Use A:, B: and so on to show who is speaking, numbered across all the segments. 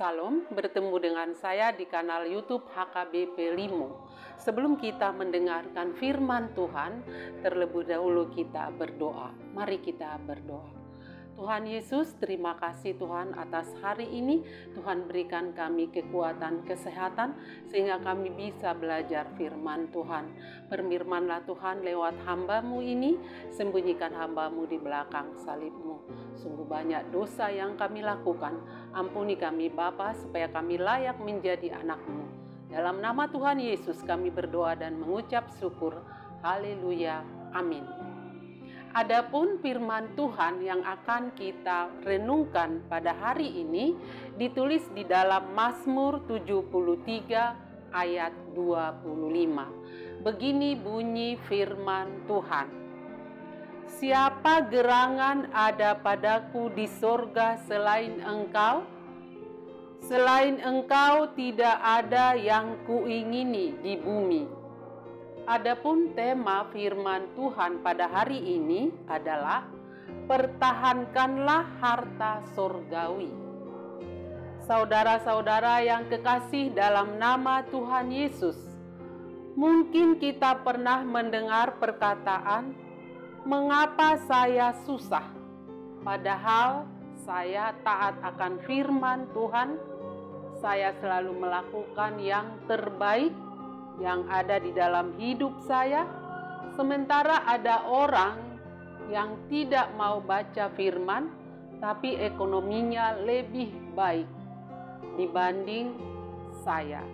A: Salam, bertemu dengan saya di kanal YouTube HKBP Limo. Sebelum kita mendengarkan firman Tuhan, terlebih dahulu kita berdoa. Mari kita berdoa. Tuhan Yesus, terima kasih Tuhan atas hari ini. Tuhan berikan kami kekuatan, kesehatan, sehingga kami bisa belajar firman Tuhan. Berfirmanlah Tuhan lewat hamba-Mu ini, sembunyikan hamba-Mu di belakang salib-Mu. Sungguh banyak dosa yang kami lakukan. Ampuni kami Bapa, supaya kami layak menjadi anak-Mu. Dalam nama Tuhan Yesus kami berdoa dan mengucap syukur. Haleluya. Amin. Adapun firman Tuhan yang akan kita renungkan pada hari ini ditulis di dalam Mazmur 73 ayat 25. Begini bunyi firman Tuhan. Siapa gerangan ada padaku di sorga selain Engkau? Selain Engkau tidak ada yang kuingini di bumi. Adapun tema firman Tuhan pada hari ini adalah pertahankanlah harta sorgawi. Saudara-saudara yang kekasih dalam nama Tuhan Yesus, mungkin kita pernah mendengar perkataan, "Mengapa saya susah? Padahal saya taat akan firman Tuhan, saya selalu melakukan yang terbaik yang ada di dalam hidup saya, sementara ada orang yang tidak mau baca firman, tapi ekonominya lebih baik dibanding saya."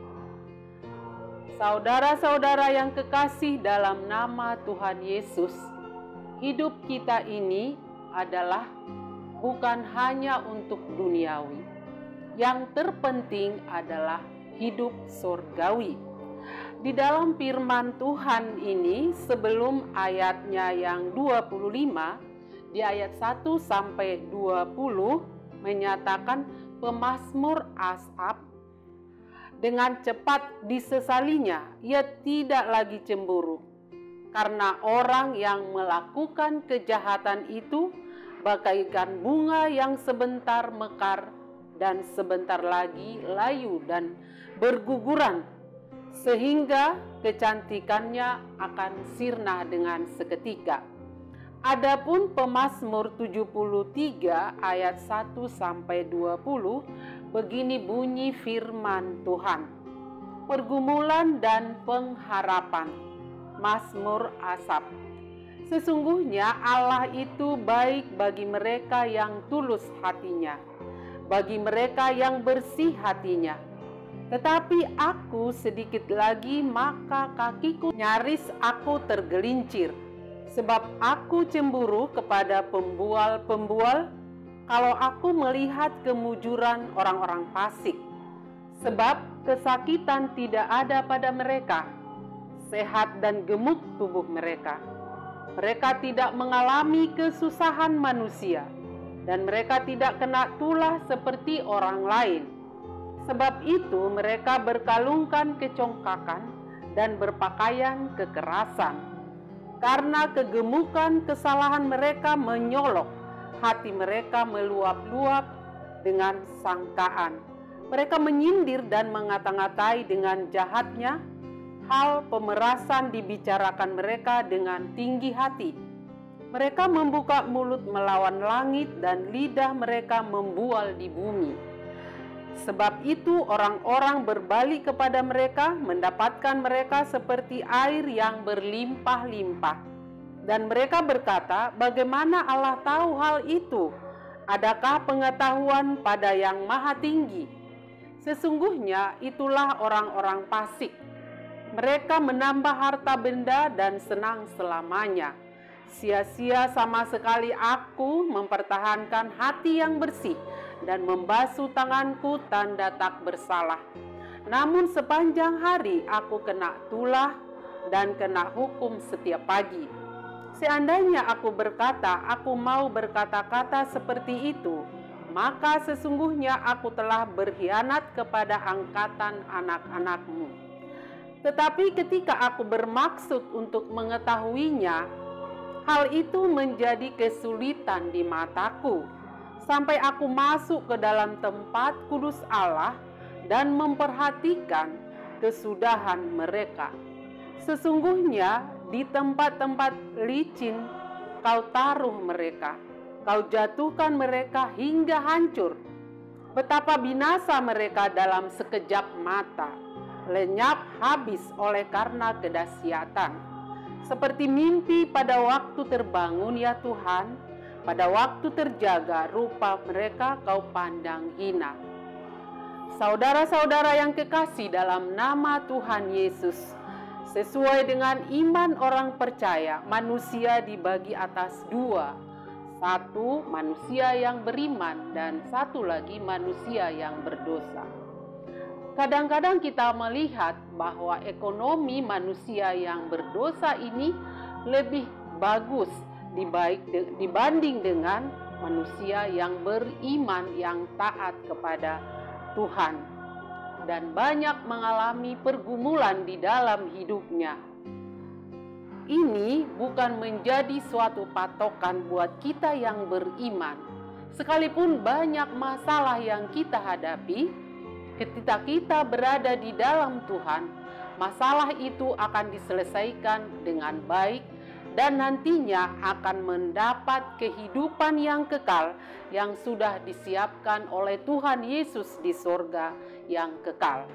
A: Saudara-saudara yang kekasih dalam nama Tuhan Yesus, hidup kita ini adalah bukan hanya untuk duniawi. Yang terpenting adalah hidup surgawi. Di dalam firman Tuhan ini, sebelum ayatnya yang 25, di ayat 1 sampai 20 menyatakan pemazmur Asaf dengan cepat disesalinya, ia tidak lagi cemburu karena orang yang melakukan kejahatan itu bagaikan bunga yang sebentar mekar dan sebentar lagi layu dan berguguran, sehingga kecantikannya akan sirna dengan seketika. Adapun pemazmur 73 ayat 1 sampai 20, begini bunyi firman Tuhan. Pergumulan dan pengharapan. Mazmur Asaf. Sesungguhnya Allah itu baik bagi mereka yang tulus hatinya, bagi mereka yang bersih hatinya. Tetapi aku sedikit lagi maka kakiku nyaris aku tergelincir. Sebab aku cemburu kepada pembual-pembual kalau aku melihat kemujuran orang-orang fasik. Sebab kesakitan tidak ada pada mereka, sehat dan gemuk tubuh mereka. Mereka tidak mengalami kesusahan manusia, dan mereka tidak kena tulah seperti orang lain. Sebab itu mereka berkalungkan kecongkakan dan berpakaian kekerasan. Karena kegemukan kesalahan mereka menyolok, hati mereka meluap-luap dengan sangkaan. Mereka menyindir dan mengata-ngatai dengan jahatnya. Hal pemerasan dibicarakan mereka dengan tinggi hati. Mereka membuka mulut melawan langit dan lidah mereka membual di bumi. Sebab itu orang-orang berbalik kepada mereka, mendapatkan mereka seperti air yang berlimpah-limpah. Dan mereka berkata, bagaimana Allah tahu hal itu? Adakah pengetahuan pada yang maha tinggi? Sesungguhnya itulah orang-orang fasik. Mereka menambah harta benda dan senang selamanya. Sia-sia sama sekali aku mempertahankan hati yang bersih dan membasuh tanganku tanda tak bersalah. Namun sepanjang hari aku kena tulah dan kena hukum setiap pagi. Seandainya aku berkata, aku mau berkata-kata seperti itu, maka sesungguhnya aku telah berkhianat kepada angkatan anak-anakmu. Tetapi ketika aku bermaksud untuk mengetahuinya, hal itu menjadi kesulitan di mataku. sampai aku masuk ke dalam tempat kudus Allah dan memperhatikan kesudahan mereka. Sesungguhnya di tempat-tempat licin kau taruh mereka, kau jatuhkan mereka hingga hancur. Betapa binasa mereka dalam sekejap mata, lenyap habis oleh karena kedahsyatan. Seperti mimpi pada waktu terbangun ya Tuhan, pada waktu terjaga rupa mereka kau pandang hina. Saudara-saudara yang kekasih dalam nama Tuhan Yesus, sesuai dengan iman orang percaya, manusia dibagi atas dua. Satu, manusia yang beriman, dan satu lagi manusia yang berdosa. Kadang-kadang kita melihat bahwa ekonomi manusia yang berdosa ini lebih bagus dibanding dengan manusia yang beriman, yang taat kepada Tuhan, dan banyak mengalami pergumulan di dalam hidupnya. Ini bukan menjadi suatu patokan buat kita yang beriman. Sekalipun banyak masalah yang kita hadapi, ketika kita berada di dalam Tuhan, masalah itu akan diselesaikan dengan baik dan nantinya akan mendapat kehidupan yang kekal yang sudah disiapkan oleh Tuhan Yesus di sorga yang kekal.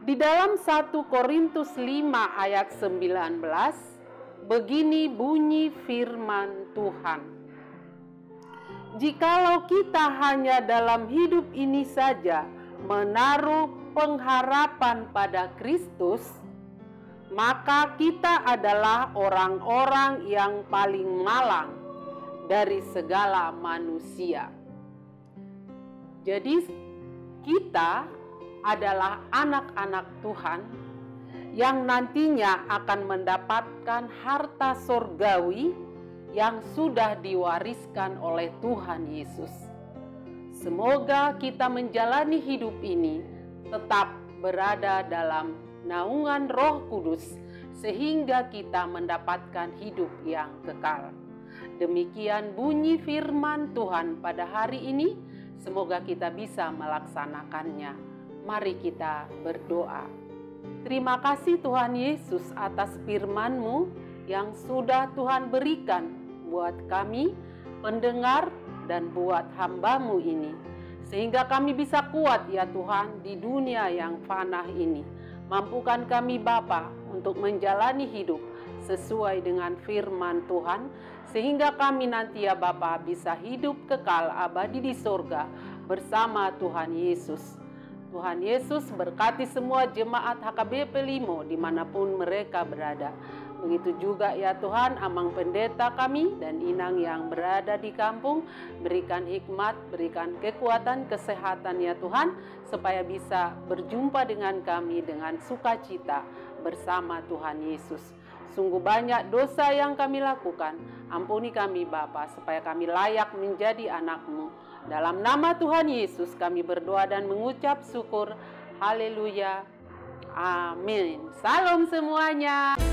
A: Di dalam 1 Korintus 5 ayat 19, begini bunyi firman Tuhan. Jikalau kita hanya dalam hidup ini saja menaruh pengharapan pada Kristus, maka kita adalah orang-orang yang paling malang dari segala manusia. Jadi kita adalah anak-anak Tuhan yang nantinya akan mendapatkan harta sorgawi yang sudah diwariskan oleh Tuhan Yesus. Semoga kita menjalani hidup ini tetap berada dalam naungan Roh Kudus sehingga kita mendapatkan hidup yang kekal. Demikian bunyi firman Tuhan pada hari ini. Semoga kita bisa melaksanakannya. Mari kita berdoa. Terima kasih Tuhan Yesus atas firman-Mu yang sudah Tuhan berikan buat kami, pendengar, dan buat hamba-Mu ini. Sehingga kami bisa kuat ya Tuhan di dunia yang fana ini. Mampukan kami Bapa untuk menjalani hidup sesuai dengan firman Tuhan. Sehingga kami nanti ya Bapa bisa hidup kekal abadi di sorga bersama Tuhan Yesus. Tuhan Yesus berkati semua jemaat HKBP Limo dimanapun mereka berada. Begitu juga ya Tuhan, amang pendeta kami dan inang yang berada di kampung. Berikan hikmat, berikan kekuatan, kesehatan ya Tuhan, supaya bisa berjumpa dengan kami dengan sukacita bersama Tuhan Yesus. Sungguh banyak dosa yang kami lakukan. Ampuni kami Bapa, supaya kami layak menjadi anak-Mu. Dalam nama Tuhan Yesus kami berdoa dan mengucap syukur. Haleluya. Amin. Salam semuanya.